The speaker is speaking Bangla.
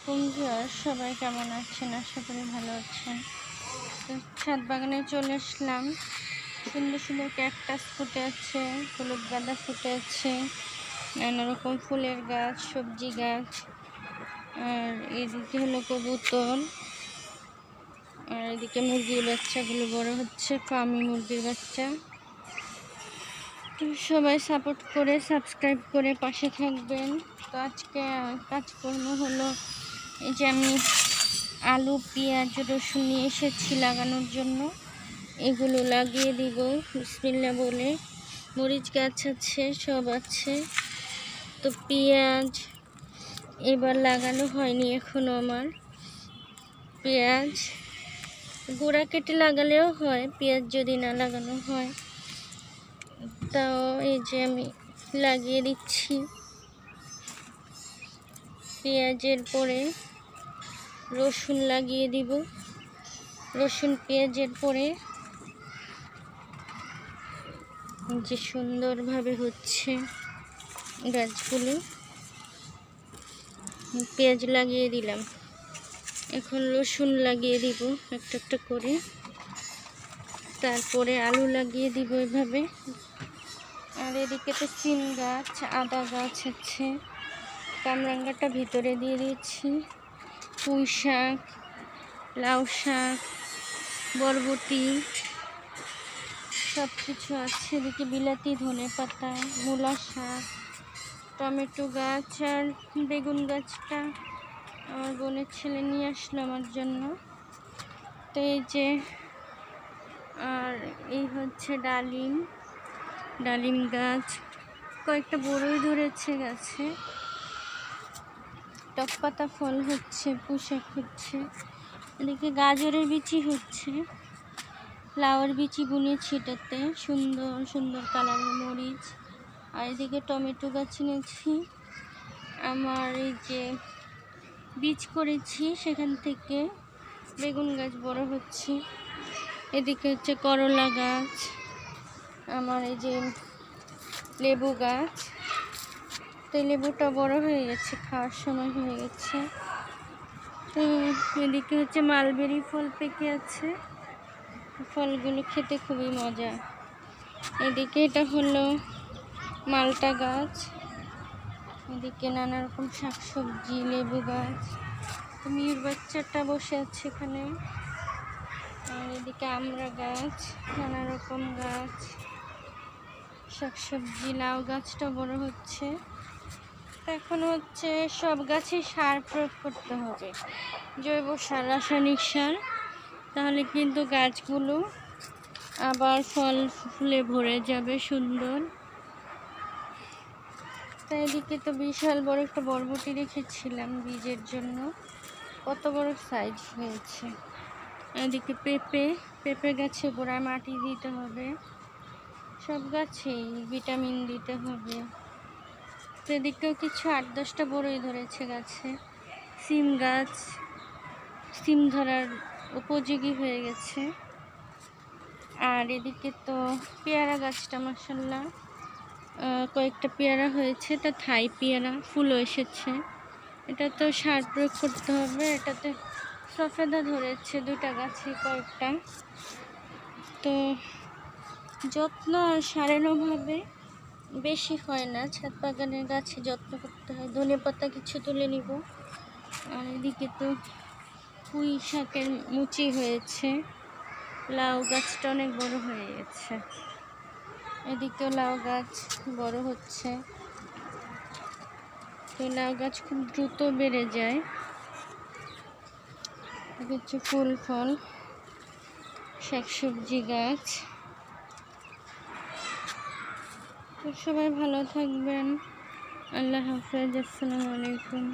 আলাইকুম ভিউয়ার্স, সবাই কেমন আছেন? আশা করি ভালো আছেন। তো ছাদ বাগানে চলে আসলাম। সুন্দর সুন্দর ক্যাকটাস ফুটে আছে, হলুদ গাঁদা ফুটে আছে, নানা রকম ফুলের গাছ, সবজি গাছ। আর এদিকে হলো কবুতর, আর এদিকে মুরগির বাচ্চাগুলো বড় হচ্ছে, ফার্মি মুরগির বাচ্চা। তো সবাই সাপোর্ট করে সাবস্ক্রাইব করে পাশে থাকবেন। তো আজকে কাজকর্ম হলো এই যে আমি আলু, পেঁয়াজ, রসুন নিয়ে এসেছি লাগানোর জন্য। এগুলো লাগিয়ে দিব বিসমিল্লাহ বলে। মরিচ গাছ আছে, সব আছে। তো পেঁয়াজ এবার লাগানো হয়নি এখনো আমার। পেঁয়াজ গোড়া কেটে লাগালেও হয়, পেঁয়াজ যদি না লাগানো হয়। তাও এই যে আমি লাগিয়ে দিচ্ছি। পেঁয়াজের পরে রসুন লাগিয়ে দিব, রসুন পেঁয়াজের পরে যে সুন্দরভাবে হচ্ছে গাছগুলো। পেঁয়াজ লাগিয়ে দিলাম, এখন রসুন লাগিয়ে দিব একটা একটা করে, তারপরে আলু লাগিয়ে দিব এভাবে। আর এদিকে তো সিম গাছ, আদা গাছ আছে, কামরাঙ্গাটা ভিতরে দিয়ে দিয়েছি। পুঁই শাক, লাউ শাক, বরবটি সব কিছু আছে। এদিকে বিলাতি, ধনেপাতা, মূলা শাক, টমেটো গাছ আর বেগুন গাছটা আমার বোনের ছেলে নিয়ে আসলো আমার জন্য। তো এই যে, আর এই হচ্ছে ডালিম গাছ, কয়েকটা বড়ই ধরেছে গাছে। টক পাতা ফল হচ্ছে, পুঁইশাক হচ্ছে। এদিকে গাজরের বিচি হচ্ছে, লাউয়ের বিচি বুনেছি এটাতে, সুন্দর সুন্দর কালারের মরিচ। আর এদিকে টমেটো গাছ এনেছি আমার, এই যে বীজ করেছি সেখান থেকে বেগুন গাছ বড় হচ্ছে। এদিকে হচ্ছে করলা গাছ, আমার এই যে লেবু গাছ। তো লেবুটা বড় হয়ে গেছে, খাওয়ার সময় হয়ে গেছে। তো এদিকে হচ্ছে মালবেরি ফল পেকে আছে, ফলগুলো খেতে খুবই মজা। এদিকে এটা হলো মালটা গাছ, এদিকে নানা রকম শাকসবজি, লেবু গাছ। ময়ূর বাচ্চাটা বসে আছে এখানে। আর এদিকে আমড়া গাছ, নানা রকম গাছ, শাকসবজি। লাউ গাছটা বড় হচ্ছে। এখন হচ্ছে সব গাছে সার প্রয়োগ করতে হবে, জৈব সার, রাসায়নিক সার, তাহলে কিন্তু গাছগুলো আবার ফল ফুলে ভরে যাবে সুন্দর। তাই এদিকে তো বিশাল বড় একটা বরবটি রেখেছিলাম বীজের জন্য, কত বড় সাইজ হয়েছে। এদিকে পেঁপে গাছে গোড়ায় মাটি দিতে হবে, সব গাছেই ভিটামিন দিতে হবে। তো এদিকেও কিছু 8-10টা বড়ই ধরেছে গাছে। সিম গাছ সিম ধরার উপযোগী হয়ে গেছে। আর এদিকে তো পেয়ারা গাছটা মাশাআল্লাহ কয়েকটা পেয়ারা হয়েছে, এটা থাই পেয়ারা, ফুলও এসেছে। এটা তো সার প্রয়োগ করতে হবে। এটাতে সফেদা ধরেছে 2টা গাছে কয়েকটা। তো যত্ন আর সারের অভাবে বেশি হয় না, ছাদ বাগানের গাছে যত্ন করতে হয়। ধনেপাতা কিছু তুলে নিব। আর এদিকে তো পুঁই শাকের মুচি হয়েছে, লাউ গাছটা অনেক বড় হয়ে গেছে। এদিকেও লাউ গাছ বড় হচ্ছে। তো লাউ গাছ খুব দ্রুত বেড়ে যায়। হচ্ছে ফুল ফল, শাকসবজি গাছ। তো সবাই ভালো থাকবেন। আল্লাহ হাফেজ, আসসালামু আলাইকুম।